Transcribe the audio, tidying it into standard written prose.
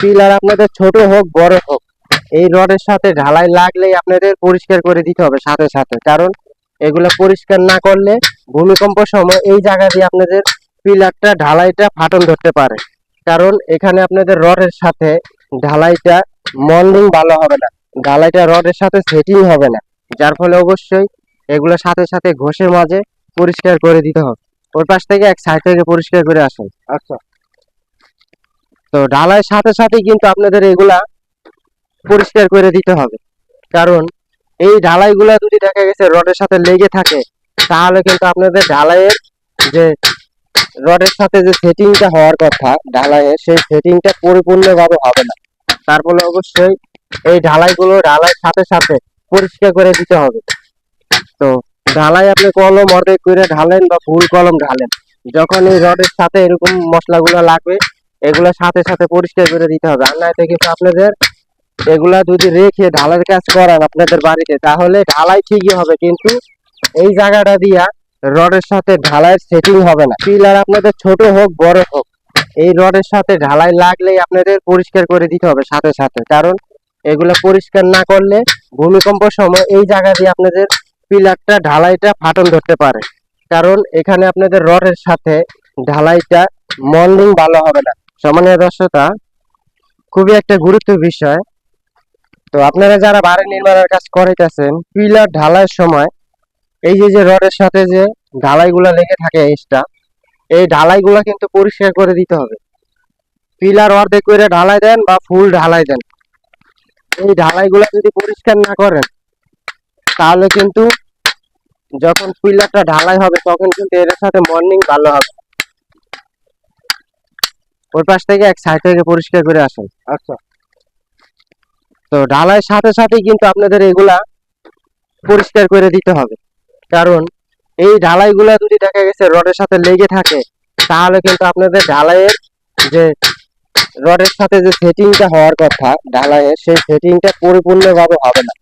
Pillar আপনাদের ছোট হোক বড় হোক, এই রডের সাথে ঢালাই লাগলেই আপনাদের পরিষ্কার করে দিতে হবে সাথে সাথে। কারণ এগুলো পরিষ্কার না করলে ভূমিকম্প সময় এই জায়গা দিয়ে আপনাদের পিলারটা ঢালাইটা ফাটল ধরতে পারে। কারণ এখানে আপনাদের রডের সাথে ঢালাইটা মন্ডিং ভালো হবে না, ঢালাইটা রডের সাথে সেটিং হবে না, যার ফলে অবশ্যই এগুলো সাথে সাথে ঘষে মাঝে পরিষ্কার করে দিতে হবে। ওর পাশ থেকে এক সাইড থেকে পরিষ্কার করে আসুন। আচ্ছা, তো ঢালাইয়ের সাথে সাথে কিন্তু আপনাদের এগুলা পরিষ্কার করে দিতে হবে। কারণ এই ঢালাইগুলা যদি দেখা গেছে রডের সাথে লেগে থাকে, তাহলে কিন্তু আপনাদের ঢালাইয়ের যে রডের সাথে যে সেটিংটা হওয়ার কথা ঢালাইয়ের, সেই সেটিংটা পরিপূর্ণভাবে হবে না। তার ফলে অবশ্যই এই ঢালাইগুলো ঢালাইয়ের সাথে সাথে পরিষ্কার করে দিতে হবে। তো ঢালাই আপনি কলম অর্ধেক করে ঢালেন বা ফুল কলম ঢালেন, যখন এই রডের সাথে এরকম মশলাগুলো লাগবে, এগুলো সাথে সাথে পরিষ্কার করে দিতে হবে। আর নয়তো কিন্তু আপনাদের এগুলা যদি রেখে ঢালাইয়ের কাজ করান আপনাদের বাড়িতে, তাহলে ঢালাই ঠিকই হবে, কিন্তু এই জায়গাটা দিয়া রডের সাথে ঢালাইয়ের সেটিং হবে না। পিলার আপনাদের ছোট হোক বড় হোক, এই রডের সাথে ঢালাই লাগলেই আপনাদের পরিষ্কার করে দিতে হবে সাথে সাথে। কারণ এগুলো পরিষ্কার না করলে ভূমিকম্প সময় এই জায়গা দিয়ে আপনাদের পিলারটা ঢালাইটা ফাটল ধরতে পারে। কারণ এখানে আপনাদের রডের সাথে ঢালাইটা মন্ডিং ভালো হবে না। সম্মানীয় দর্শকরা, খুবই একটা গুরুত্বপূর্ণ বিষয়। তো আপনারা যারা বাড়ি নির্মাণের কাজ করাইতেছেন, পিলার ঢালাইয়ের সময় এই যে রডের সাথে যে ঢালাইগুলা লেগে থাকে এক্সট্রা, এই ঢালাইগুলা কিন্তু পরিষ্কার করে দিতে হবে। পিলার অর্ধেক করে ঢালাই দেন বা ফুল ঢালাই দেন, এই ঢালাইগুলা যদি পরিষ্কার না করেন, তাহলে কিন্তু যখন পিলারটা ঢালাই হবে তখন কিন্তু এর সাথে মর্নিং ভালো হবে। ওই পাশ থেকে এক সাইড থেকে পরিষ্কার করে আসুন। আচ্ছা, তো ঢালাইয়ের সাথে সাথে কিন্তু আপনাদের এগুলা পরিষ্কার করে দিতে হবে। কারণ এই ঢালাইগুলা যদি দেখা গেছে রডের সাথে লেগে থাকে, তাহলে কিন্তু আপনাদের ঢালাইয়ের যে রডের সাথে যে সেটিংটা হওয়ার কথা ঢালাইয়ের, সেই সেটিংটা পরিপূর্ণভাবে হবে না।